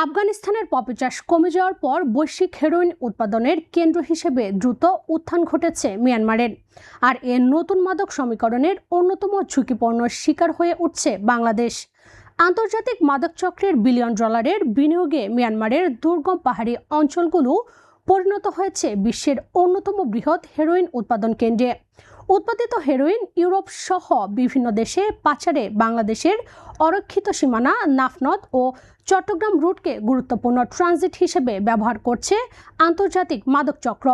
আফগানিস্তানের পপি চাষ কমে যাওয়ার পর বৈশ্বিক হেরোইন উৎপাদনের কেন্দ্র হিসেবে দ্রুত উত্থান ঘটেছে মিয়ানমারের। আর এর নতুন মাদক সমীকরণের অন্যতম ঝুঁকিপূর্ণ শিকার হয়ে উঠছে বাংলাদেশ। আন্তর্জাতিক মাদক চক্রের বিলিয়ন ডলারের বিনিয়োগে মিয়ানমারের দুর্গম পাহাড়ি অঞ্চলগুলো পরিণত হয়েছে বিশ্বের অন্যতম বৃহৎ হেরোইন উৎপাদন কেন্দ্রে। উৎপাদিত হেরোইন ইউরোপ সহ বিভিন্ন দেশে পাচারে বাংলাদেশের অরক্ষিত সীমানা নাফনদ ও চট্টগ্রাম রুটকে গুরুত্বপূর্ণ ট্রানজিট হিসেবে ব্যবহার করছে আন্তর্জাতিক মাদক চক্র।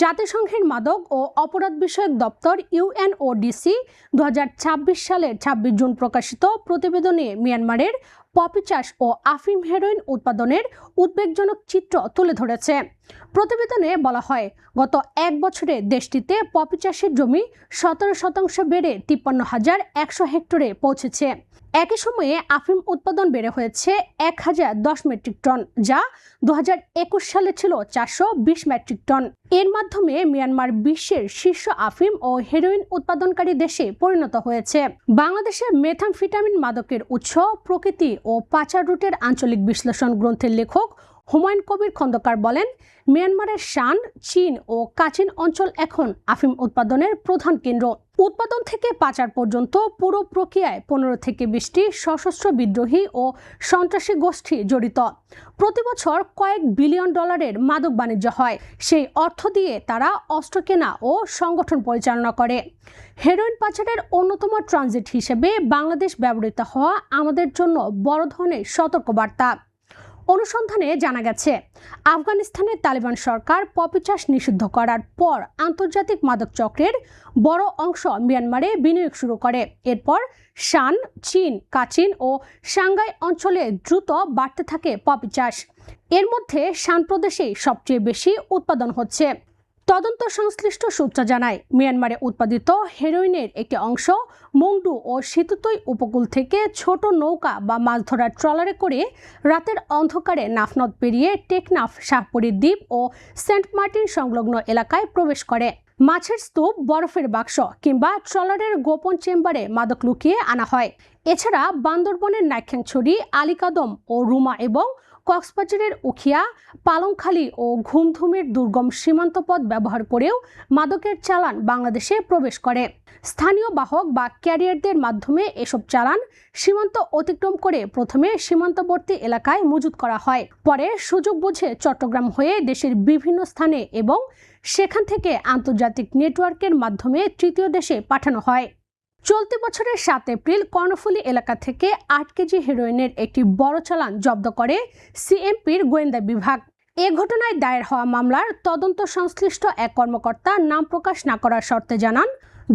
জাতিসংঘের মাদক ও অপরাধ বিষয়ক দপ্তর UNODC 2026 সালের 26 জুন প্রকাশিত প্রতিবেদনে মিয়ানমারের পপি চাষ ও আফিম হেরোইন উৎপাদনের উদ্বেগজনক চিত্র তুলে ধরেছে। প্রতিবেদনে বলা হয়, গত এক বছরে দেশটিতে পপি চাষের জমি 17% বেড়ে 53,100 হেক্টরে পৌঁছেছে। একই সময়ে আফিম উৎপাদন বেড়ে হয়েছে 1010 মেট্রিক টন, যা 2021 সালে ছিল 420 মেট্রিক টন। এর মাধ্যমে মিয়ানমার বিশ্বের শীর্ষ আফিম ও হেরোইন উৎপাদনকারী দেশে পরিণত হয়েছে। বাংলাদেশের মেথামফেটামিন মাদকের উৎস, প্রকৃতি ও পাচার রুটের আঞ্চলিক বিশ্লেষণ গ্রন্থের লেখক হুমায়ুন কবির খন্দকার বলেন, মিয়ানমারের শান, চীন ও কাচিন অঞ্চল এখন আফিম উৎপাদনের প্রধান কেন্দ্র। উৎপাদন থেকে পাচার পর্যন্ত পুরো প্রক্রিয়ায় 15 থেকে 20টি সশস্ত্র বিদ্রোহী ও সন্ত্রাসী গোষ্ঠী জড়িত। প্রতি বছর কয়েক বিলিয়ন ডলারের মাদক বাণিজ্য হয়। সেই অর্থ দিয়ে তারা অস্ত্র কেনা ও সংগঠন পরিচালনা করে। হেরোইন পাচারের অন্যতম ট্রানজিট হিসেবে বাংলাদেশ ব্যবহৃত হওয়া আমাদের জন্য বড় ধরনের সতর্কবার্তা। অনুসন্ধানে জানা গেছে, আফগানিস্তানের তালিবান সরকার পপি চাষ নিষিদ্ধ করার পর আন্তর্জাতিক মাদক চক্রের বড় অংশ মিয়ানমারে বিনিয়োগ শুরু করে। এরপর শান, চীন, কাচিন ও সাংঘাই অঞ্চলে দ্রুত বাড়তে থাকে পপি চাষ। এর মধ্যে শান প্রদেশেই সবচেয়ে বেশি উৎপাদন হচ্ছে। তদন্ত সংশ্লিষ্ট সূত্র জানায়, মিয়ানমারে উৎপাদিত হেরোইনের একটি অংশ মংডু ও সিতুতই উপকূল থেকে ছোট নৌকা বা মাছ ধরার ট্রলারে করে রাতের অন্ধকারে নাফনদ পেরিয়ে টেকনাফ, শাহপুরী দ্বীপ ও সেন্ট মার্টিন সংলগ্ন এলাকায় প্রবেশ করে। মাছের স্তূপ, বরফের বাক্স কিংবা ট্রলারের গোপন চেম্বারে মাদক লুকিয়ে আনা হয়। এছাড়া বান্দরবনের নাইক্ষ্যংছড়ি, আলীকদম ও রুমা এবং কক্সবাজারের উখিয়া, পালংখালী ও ঘুমধুমের দুর্গম সীমান্ত পথ ব্যবহার করেও মাদকের চালান বাংলাদেশে প্রবেশ করে। স্থানীয় বাহক বা ক্যারিয়ারদের মাধ্যমে এসব চালান সীমান্ত অতিক্রম করে প্রথমে সীমান্তবর্তী এলাকায় মজুত করা হয়। পরে সুযোগ বুঝে চট্টগ্রাম হয়ে দেশের বিভিন্ন স্থানে এবং সেখান থেকে আন্তর্জাতিক নেটওয়ার্কের মাধ্যমে তৃতীয় দেশে পাঠানো হয়। চলতি বছরের 7 এপ্রিল কর্ণফুলী এলাকা থেকে 8 কেজি হেরোইনের একটি বড় চালান জব্দ করে CMPর গোয়েন্দা বিভাগ। এ ঘটনায় দায়ের হওয়া মামলার তদন্ত সংশ্লিষ্ট এক কর্মকর্তা নাম প্রকাশ না করার শর্তে জানান,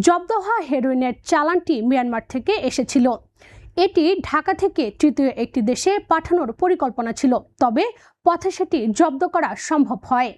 জব্দ হওয়া হেরোইনের চালানটি মিয়ানমার থেকে এসেছিল। এটি ঢাকা থেকে তৃতীয় একটি দেশে পাঠানোর পরিকল্পনা ছিল, তবে পথে সেটি জব্দ করা সম্ভব হয়।